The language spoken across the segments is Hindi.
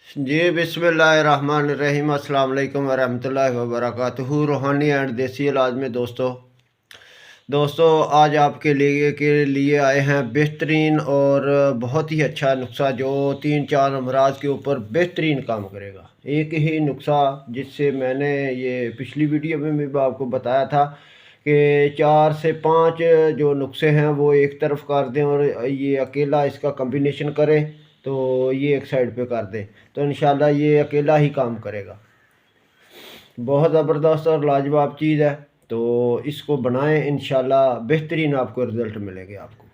जी बिस्मिल्लाहिर्रहमानिर्रहीम अस्सलाम वालेकुम वरहमतुल्लाहि वबरकातुहू। रूहानी एंड देसी इलाज में दोस्तों आज आपके लिए आए हैं बेहतरीन और बहुत ही अच्छा नुस्खा जो 3-4 अमराज के ऊपर बेहतरीन काम करेगा। एक ही नुस्खा जिससे मैंने ये पिछली वीडियो में भी आपको बताया था कि 4 से 5 जो नुस्खे हैं वो एक तरफ कर दें और ये अकेला इसका कम्बिनेशन करें तो ये एक साइड पे कर दें तो इंशाल्लाह ये अकेला ही काम करेगा। बहुत ज़बरदस्त और लाजवाब चीज़ है, तो इसको बनाएं, इंशाल्लाह बेहतरीन आपको रिज़ल्ट मिलेंगे आपको।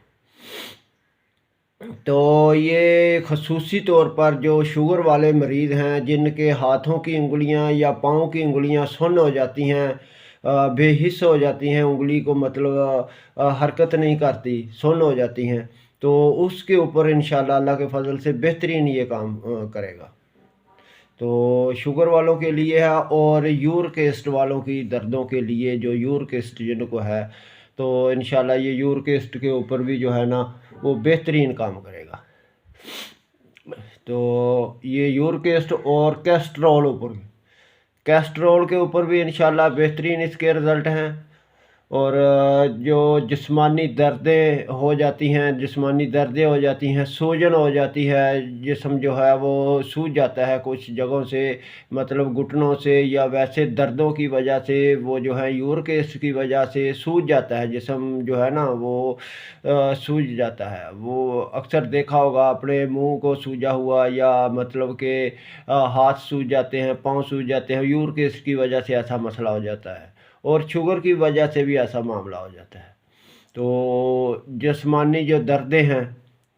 तो ये खसूसी तौर पर जो शुगर वाले मरीज़ हैं जिनके हाथों की उंगलियां या पाँव की उंगलियां सुन्न हो जाती हैं, बेहिस हो जाती हैं, उंगली को मतलब हरकत नहीं करती, सुन्न हो जाती हैं, तो उसके ऊपर इंशाल्लाह अल्लाह के फजल से बेहतरीन ये काम करेगा। तो शुगर वालों के लिए है और यूरिक एसिड वालों की दर्दों के लिए, जो यूरिक एसिड जिनको है, तो इंशाल्लाह ये यूरिक एसिड के ऊपर भी जो है ना वो बेहतरीन काम करेगा। तो ये यूरिक एसिड और कैस्ट्रोल के ऊपर भी इंशाल्लाह बेहतरीन इसके रिज़ल्ट हैं। और जो जिस्मानी दर्दें हो जाती हैं, सूजन हो जाती है, जिस्म जो है वो सूज जाता है कुछ जगहों से, मतलब घुटनों से या वैसे दर्दों की वजह से, वो जो है यूरिक एसिड की वजह से सूज जाता है जिस्म जो है ना वो सूज जाता है। वो अक्सर देखा होगा अपने मुंह को सूजा हुआ, या मतलब के हाथ सूज जाते हैं, पाँव सूज जाते हैं, यूरिक एसिड की वजह से ऐसा मसला हो जाता है। और शुगर की वजह से भी ऐसा मामला हो जाता है। तो जिस्मानी जो दर्दें हैं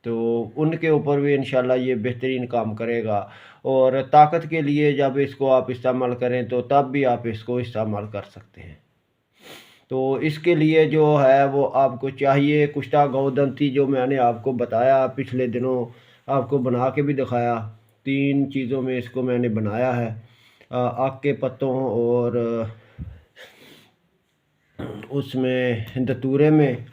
तो उनके ऊपर भी इंशाल्लाह ये बेहतरीन काम करेगा। और ताकत के लिए जब इसको आप इस्तेमाल करें तो तब भी आप इसको इस्तेमाल कर सकते हैं। तो इसके लिए जो है वो आपको चाहिए कुश्ता गौदंती, जो मैंने आपको बताया पिछले दिनों, आपको बना के भी दिखाया। 3 चीज़ों में इसको मैंने बनाया है, आक के पत्तों और उसमें दतूरे में।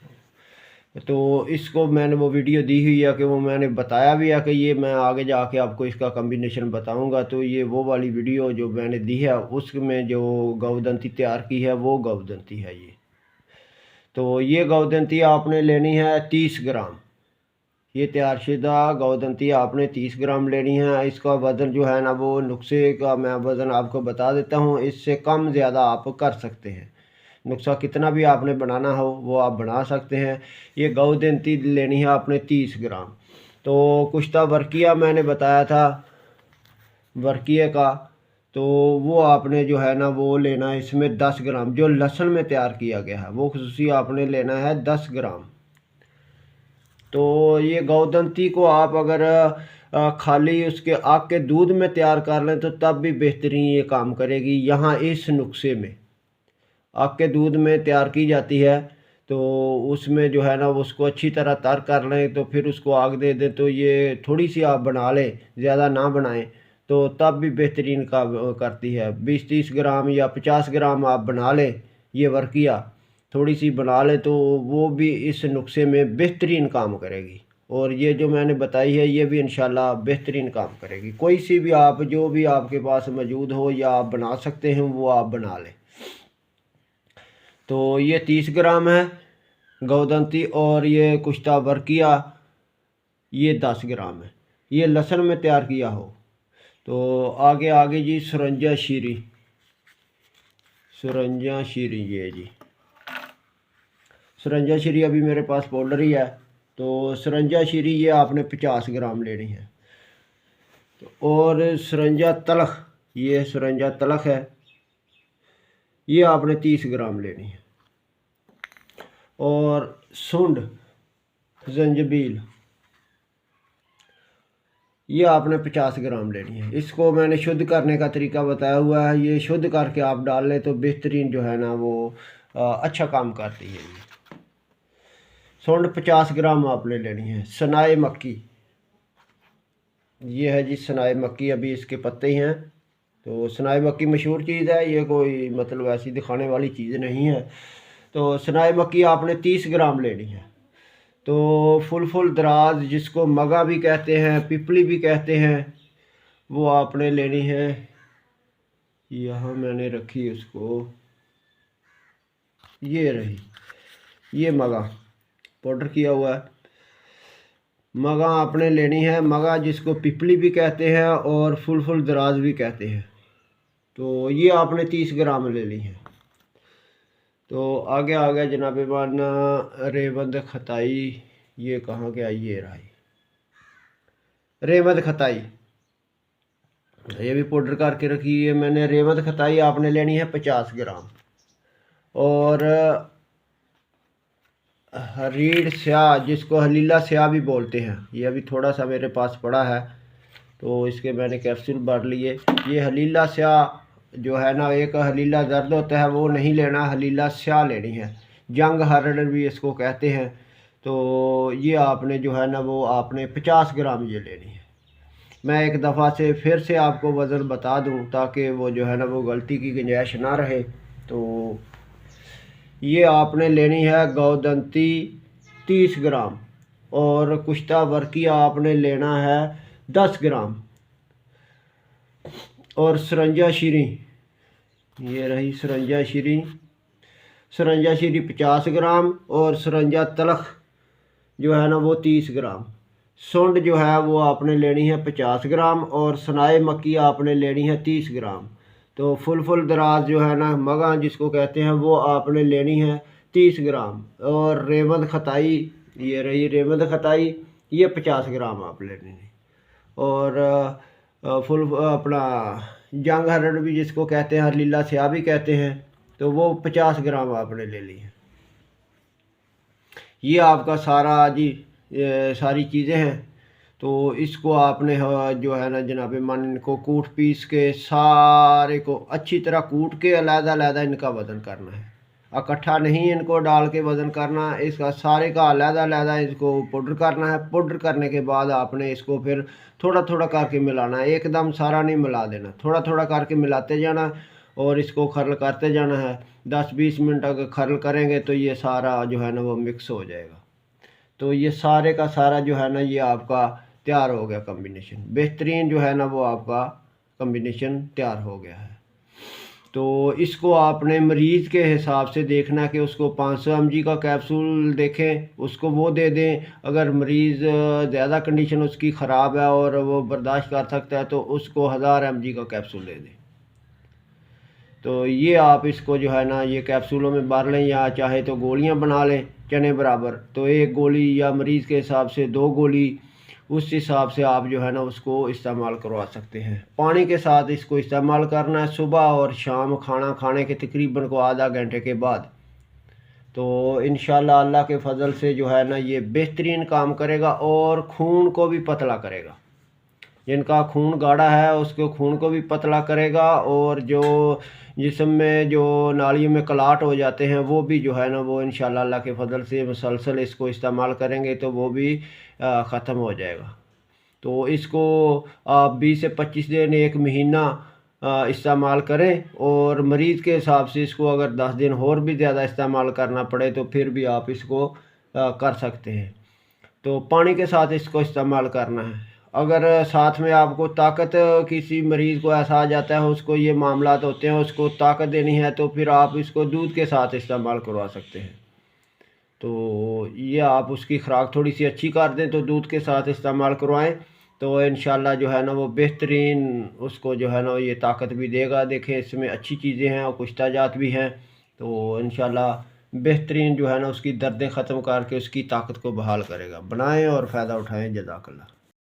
तो इसको मैंने वो वीडियो दी हुई है कि वो मैंने बताया भी है कि ये मैं आगे जाके आपको इसका कम्बिनेशन बताऊंगा। तो ये वो वाली वीडियो जो मैंने दी है उसमें जो गौदंती तैयार की है वो गौदंती है ये। तो ये गौदंती आपने लेनी है 30 ग्राम। ये तैयारशुदा गौदंती आपने 30 ग्राम लेनी है। इसका वज़न जो है ना वो नुस्खे का मैं वज़न आपको बता देता हूँ, इससे कम ज़्यादा आप कर सकते हैं। नुस्खा कितना भी आपने बनाना हो वो आप बना सकते हैं। ये गौदंती लेनी है आपने 30 ग्राम। तो कुश्ता वर्किया मैंने बताया था, वर्किया का, तो वो आपने जो है ना वो लेना है इसमें 10 ग्राम। जो लहसुन में तैयार किया गया है वो खुसूसी आपने लेना है 10 ग्राम। तो ये गौदंती को आप अगर खाली उसके आग के दूध में तैयार कर लें तो तब भी बेहतरीन ये काम करेगी। यहाँ इस नुस्खे में आग के दूध में तैयार की जाती है, तो उसमें जो है ना उसको अच्छी तरह तर कर लें, तो फिर उसको आग दे दें। तो ये थोड़ी सी आप बना लें, ज़्यादा ना बनाएं, तो तब भी बेहतरीन काम करती है। 20-30 ग्राम या 50 ग्राम आप बना लें, ये वर्किया थोड़ी सी बना लें तो वो भी इस नुस्खे में बेहतरीन काम करेगी। और ये जो मैंने बताई है ये भी इंशाल्लाह बेहतरीन काम करेगी। कोई सी भी आप जो भी आपके पास मौजूद हो या आप बना सकते हैं वो आप बना लें। तो ये 30 ग्राम है गौदंती, और ये कुश्ता वर्किया ये 10 ग्राम है। ये लहसुन में तैयार किया हो। तो आगे आगे जी सुरंजा शीरी ये जी सुरंजा शीरी अभी मेरे पास पाउडर ही है। तो सुरंजा शीरी ये आपने 50 ग्राम लेनी है। तो और सुरंजा तलख है, ये आपने 30 ग्राम लेनी है। और सुंड जंजबील ये आपने 50 ग्राम लेनी है। इसको मैंने शुद्ध करने का तरीका बताया हुआ है, ये शुद्ध करके आप डाल लें तो बेहतरीन जो है ना वो अच्छा काम करती है। ये सुंड 50 ग्राम आपने लेनी है। सनाए मक्की ये है जी, सनाए मक्की अभी इसके पत्ते ही हैं। तो सनाए मक्की मशहूर चीज़ है, ये कोई मतलब ऐसी दिखाने वाली चीज़ नहीं है। तो सनाए मक्की आपने 30 ग्राम लेनी है। तो फुल दराज जिसको मगा भी कहते हैं, पिपली भी कहते हैं, वो आपने लेनी है। यहाँ मैंने रखी उसको, ये रही, ये मगा पाउडर किया हुआ है। मगा आपने लेनी है, मगा जिसको पिपली भी कहते हैं और फुल दराज भी कहते हैं। तो ये आपने 30 ग्राम ले ली है। तो आगे आ गया जनाब माना रेवंद खताई। ये कहाँ गया, ये रही रेवंद खताई, ये भी पाउडर करके रखी है मैंने। रेवंद खताई आपने लेनी है 50 ग्राम। और रीढ़ स्याह जिसको हलीला स्याह भी बोलते हैं, ये अभी थोड़ा सा मेरे पास पड़ा है तो इसके मैंने कैप्सूल भर लिए। ये हलीला स्याह जो है ना, एक हलीला दर्द होता है वो नहीं लेना, हलीला स्याह लेनी है। जंग हरड़ भी इसको कहते हैं। तो ये आपने जो है ना वो आपने 50 ग्राम ये लेनी है। मैं एक दफ़ा से फिर से आपको वज़न बता दूं ताकि वो जो है ना वो गलती की गुंजाइश ना रहे। तो ये आपने लेनी है गौदंती 30 ग्राम और कुश्ता वर्की आपने लेना है 10 ग्राम। और सरंजा शीरी, ये रही सरंजा शीरी, सरंजा शीरी 50 ग्राम और सरंजा तलख जो है ना वो 30 ग्राम। सुंड जो है वो आपने लेनी है 50 ग्राम और सनाए मक्की आपने लेनी है 30 ग्राम। तो फुल दराज जो है ना मगा जिसको कहते हैं वो आपने लेनी है 30 ग्राम। और रेवंद खताई, ये रही रेवंद खताई, ये 50 ग्राम आप लेनी है। और फुल अपना जंग हरड़ भी जिसको कहते हैं, हलीला स्याह भी कहते हैं, तो वो 50 ग्राम आपने ले ली है। ये आपका सारा जी सारी चीज़ें हैं। तो इसको आपने जो है ना जनाब मन इनको कूट पीस के सारे को अच्छी तरह कूट के अलग-अलग इनका वज़न करना है, इकट्ठा नहीं इनको डाल के वज़न करना। इसका सारे का अलग-अलग इसको पाउडर करना है। पाउडर करने के बाद आपने इसको फिर थोड़ा थोड़ा करके मिलाना है, एकदम सारा नहीं मिला देना, थोड़ा थोड़ा करके मिलाते जाना और इसको खरल करते जाना है। 10-20 मिनट अगर खरल करेंगे तो ये सारा जो है ना वो मिक्स हो जाएगा। तो ये सारे का सारा जो है ना ये आपका तैयार हो गया कम्बिनेशन, बेहतरीन जो है ना वो आपका कम्बिनेशन तैयार हो गया है। तो इसको आपने मरीज़ के हिसाब से देखना कि उसको 500 mg का कैप्सूल देखें, उसको वो दे दें। अगर मरीज़ ज़्यादा कंडीशन उसकी ख़राब है और वो बर्दाश्त कर सकता है तो उसको 1000 mg का कैप्सूल दे दें। तो ये आप इसको जो है ना ये कैप्सूलों में भर लें या चाहे तो गोलियां बना लें चने बराबर। तो एक गोली या मरीज़ के हिसाब से 2 गोली, उस हिसाब से आप जो है ना उसको इस्तेमाल करवा सकते हैं। पानी के साथ इसको इस्तेमाल करना है सुबह और शाम खाना खाने के तकरीबन को आधा घंटे के बाद। तो इंशाल्लाह अल्लाह के फ़ज़ल से जो है ना ये बेहतरीन काम करेगा और खून को भी पतला करेगा। जिनका खून गाढ़ा है उसके खून को भी पतला करेगा और जो जिस्म में जो नालियों में कलाट हो जाते हैं वो भी जो है ना वो इंशाल्लाह अल्लाह के फ़ज़ल से मुसलसल इसको इस्तेमाल करेंगे तो वो भी ख़त्म हो जाएगा। तो इसको आप 20 से 25 दिन, 1 महीना इस्तेमाल करें और मरीज़ के हिसाब से इसको अगर 10 दिन और भी ज़्यादा इस्तेमाल करना पड़े तो फिर भी आप इसको कर सकते हैं। तो पानी के साथ इसको इस्तेमाल करना है। अगर साथ में आपको ताकत, किसी मरीज़ को ऐसा आ जाता है उसको ये मामलात होते हैं उसको ताकत देनी है तो फिर आप इसको दूध के साथ इस्तेमाल करवा सकते हैं। तो ये आप उसकी खुराक थोड़ी सी अच्छी कर दें तो दूध के साथ इस्तेमाल करवाएं तो इंशाल्लाह जो है ना वो बेहतरीन उसको जो है ना ये ताकत भी देगा। देखें इसमें अच्छी चीज़ें हैं और कुछ ताजात भी हैं। तो इंशाल्लाह बेहतरीन जो है ना उसकी दर्दें ख़त्म करके उसकी ताकत को बहाल करेगा। बनाएं और फ़ायदा उठाएं। जज़ाकल्लाह।